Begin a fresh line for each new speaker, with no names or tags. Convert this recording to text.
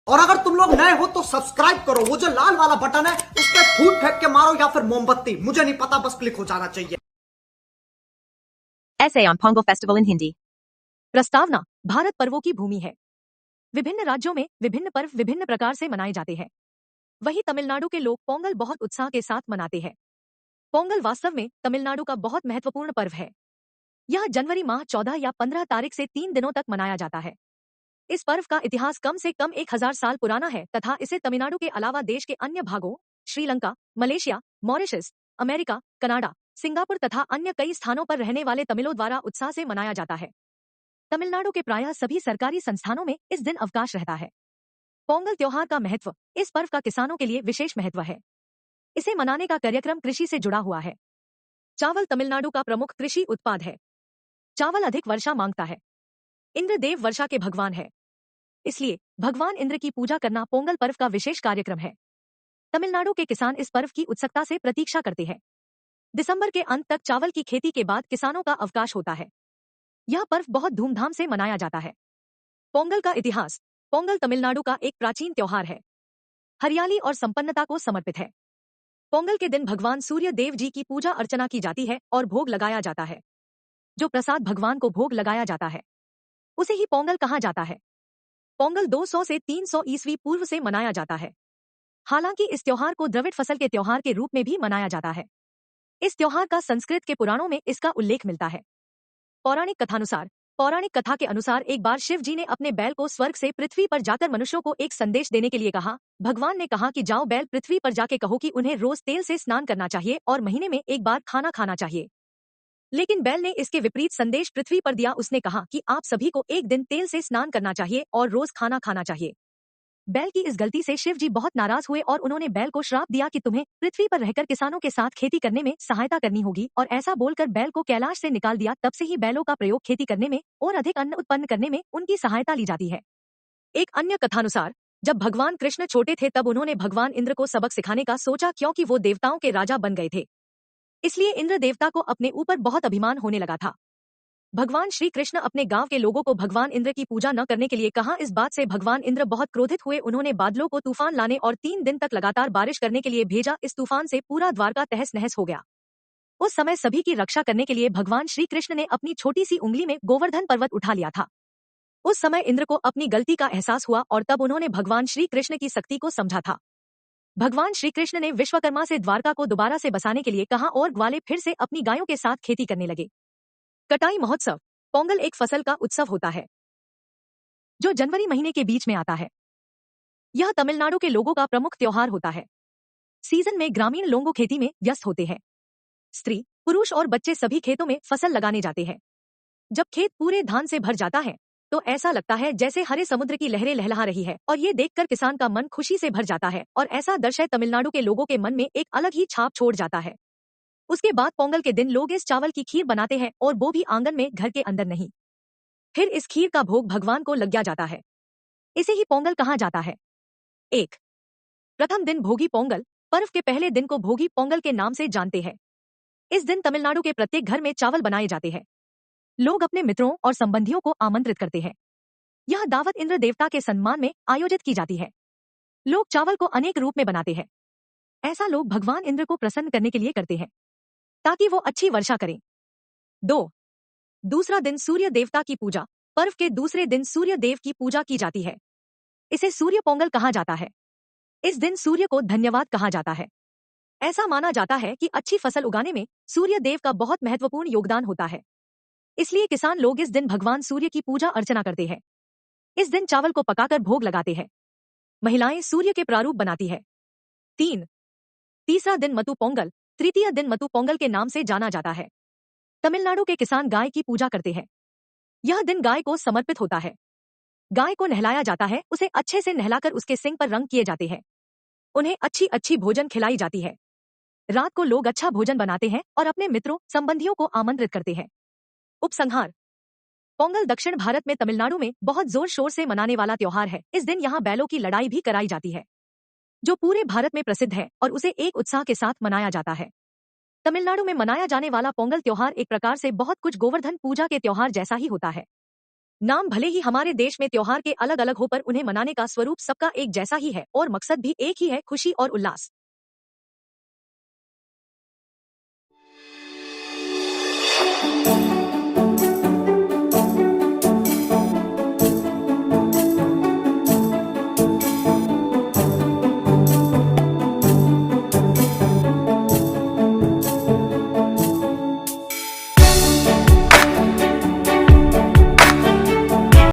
और अगर तुम लोग नए हो तो सब्सक्राइब करो, वो जो लाल वाला बटन है उस पर फूट फेंक के मारो या फिर मोमबत्ती, मुझे नहीं पता, बस क्लिक हो जाना चाहिए।
Essay on Pongal Festival in Hindi। प्रस्तावना। भारत पर्वों की भूमि है। विभिन्न राज्यों में विभिन्न पर्व विभिन्न प्रकार से मनाए जाते हैं। वही तमिलनाडु के लोग पोंगल बहुत उत्साह के साथ मनाते हैं। पोंगल वास्तव में तमिलनाडु का बहुत महत्वपूर्ण पर्व है। यह जनवरी माह 14 या 15 तारीख से 3 दिनों तक मनाया जाता है। इस पर्व का इतिहास कम से कम 1000 साल पुराना है तथा इसे तमिलनाडु के अलावा देश के अन्य भागों, Sri Lanka, Malaysia, Mauritius, America, Canada, Singapore तथा अन्य कई स्थानों पर रहने वाले तमिलों द्वारा उत्साह से मनाया जाता है। तमिलनाडु के प्रायः सभी सरकारी संस्थानों में इस दिन अवकाश रहता है। पोंगल त्योहार का महत्व। इस पर्व का किसानों के लिए विशेष महत्व है। इसे मनाने का कार्यक्रम कृषि से जुड़ा हुआ है। चावल तमिलनाडु का प्रमुख कृषि उत्पाद है। चावल अधिक वर्षा मांगता है। इंद्र देव वर्षा के भगवान है, इसलिए भगवान इंद्र की पूजा करना पोंगल पर्व का विशेष कार्यक्रम है। तमिलनाडु के किसान इस पर्व की उत्सुकता से प्रतीक्षा करते हैं। दिसंबर के अंत तक चावल की खेती के बाद किसानों का अवकाश होता है। यह पर्व बहुत धूमधाम से मनाया जाता है। पोंगल का इतिहास। पोंगल तमिलनाडु का एक प्राचीन त्योहार है। हरियाली और संपन्नता को समर्पित है। पोंगल के दिन भगवान सूर्य देव जी की पूजा अर्चना की जाती है और भोग लगाया जाता है। जो प्रसाद भगवान को भोग लगाया जाता है उसे ही पोंगल कहा जाता है। पोंगल 200 से 300 ईस्वी पूर्व से मनाया जाता है। हालांकि इस त्योहार को द्रविड़ फसल के त्योहार के रूप में भी मनाया जाता है। इस त्योहार का संस्कृत के पुराणों में इसका उल्लेख मिलता है। पौराणिक कथा के अनुसार एक बार शिव जी ने अपने बैल को स्वर्ग से पृथ्वी पर जाकर मनुष्यों को एक संदेश देने के लिए कहा। भगवान ने कहा कि जाओ बैल पृथ्वी पर जाके कहो कि उन्हें रोज तेल से स्नान करना चाहिए और महीने में एक बार खाना खाना चाहिए। लेकिन बैल ने इसके विपरीत संदेश पृथ्वी पर दिया। उसने कहा कि आप सभी को एक दिन तेल से स्नान करना चाहिए और रोज खाना खाना चाहिए। बैल की इस गलती से शिव जी बहुत नाराज हुए और उन्होंने बैल को श्राप दिया कि तुम्हें पृथ्वी पर रहकर किसानों के साथ खेती करने में सहायता करनी होगी, और ऐसा बोलकर बैल को कैलाश से निकाल दिया। तब से ही बैलों का प्रयोग खेती करने में और अधिक अन्न उत्पन्न करने में उनकी सहायता ली जाती है। एक अन्य कथानुसार जब भगवान कृष्ण छोटे थे तब उन्होंने भगवान इंद्र को सबक सिखाने का सोचा, क्योंकि वो देवताओं के राजा बन गए थे। इसलिए इंद्र देवता को अपने ऊपर बहुत अभिमान होने लगा था। भगवान श्री कृष्ण अपने गांव के लोगों को भगवान इंद्र की पूजा न करने के लिए कहा। इस बात से भगवान इंद्र बहुत क्रोधित हुए। उन्होंने बादलों को तूफान लाने और 3 दिन तक लगातार बारिश करने के लिए भेजा। इस तूफान से पूरा द्वारका तहस नहस हो गया। उस समय सभी की रक्षा करने के लिए भगवान श्री कृष्ण ने अपनी छोटी सी उंगली में गोवर्धन पर्वत उठा लिया था। उस समय इंद्र को अपनी गलती का एहसास हुआ और तब उन्होंने भगवान श्री कृष्ण की शक्ति को समझा था। भगवान श्री कृष्ण ने विश्वकर्मा से द्वारका को दोबारा से बसाने के लिए कहा और ग्वाले फिर से अपनी गायों के साथ खेती करने लगे। कटाई महोत्सव। पोंगल एक फसल का उत्सव होता है जो जनवरी महीने के बीच में आता है। यह तमिलनाडु के लोगों का प्रमुख त्योहार होता है। सीजन में ग्रामीण लोग खेती में व्यस्त होते हैं। स्त्री, पुरुष और बच्चे सभी खेतों में फसल लगाने जाते हैं। जब खेत पूरे धान से भर जाता है तो ऐसा लगता है जैसे हरे समुद्र की लहरें लहलहा रही है, और ये देखकर किसान का मन खुशी से भर जाता है और ऐसा दृश्य तमिलनाडु के लोगों के मन में एक अलग ही छाप छोड़ जाता है। उसके बाद पोंगल के दिन लोग इस चावल की खीर बनाते हैं और वो भी आंगन में, घर के अंदर नहीं। फिर इस खीर का भोग भगवान को लग जाता है। इसे ही पोंगल कहा जाता है। 1। प्रथम दिन भोगी पोंगल। पर्व के पहले दिन को भोगी पोंगल के नाम से जानते हैं। इस दिन तमिलनाडु के प्रत्येक घर में चावल बनाए जाते हैं। लोग अपने मित्रों और संबंधियों को आमंत्रित करते हैं। यह दावत इंद्र देवता के सम्मान में आयोजित की जाती है। लोग चावल को अनेक रूप में बनाते हैं। ऐसा लोग भगवान इंद्र को प्रसन्न करने के लिए करते हैं ताकि वो अच्छी वर्षा करें। 2। दूसरा दिन सूर्य देवता की पूजा। पर्व के दूसरे दिन सूर्य देव की पूजा की जाती है। इसे सूर्य पोंगल कहा जाता है। इस दिन सूर्य को धन्यवाद कहा जाता है। ऐसा माना जाता है कि अच्छी फसल उगाने में सूर्य देव का बहुत महत्वपूर्ण योगदान होता है। इसलिए किसान लोग इस दिन भगवान सूर्य की पूजा अर्चना करते हैं। इस दिन चावल को पकाकर भोग लगाते हैं। महिलाएं सूर्य के प्रारूप बनाती है। 3। तीसरा दिन मतु पोंगल। तृतीय दिन मतु पोंगल के नाम से जाना जाता है। तमिलनाडु के किसान गाय की पूजा करते हैं। यह दिन गाय को समर्पित होता है। गाय को नहलाया जाता है, उसे अच्छे से नहलाकर उसके सिंग पर रंग किए जाते हैं। उन्हें अच्छी अच्छी भोजन खिलाई जाती है। रात को लोग अच्छा भोजन बनाते हैं और अपने मित्रों संबंधियों को आमंत्रित करते हैं। उपसंहार। पोंगल दक्षिण भारत में तमिलनाडु में बहुत जोर शोर से मनाने वाला त्योहार है। इस दिन यहाँ बैलों की लड़ाई भी कराई जाती है जो पूरे भारत में प्रसिद्ध है और उसे एक उत्साह के साथ मनाया जाता है। तमिलनाडु में मनाया जाने वाला पोंगल त्योहार एक प्रकार से बहुत कुछ गोवर्धन पूजा के त्योहार जैसा ही होता है। नाम भले ही हमारे देश में त्योहार के अलग अलग हो पर उन्हें मनाने का स्वरूप सबका एक जैसा ही है और मकसद भी एक ही है, खुशी और उल्लास।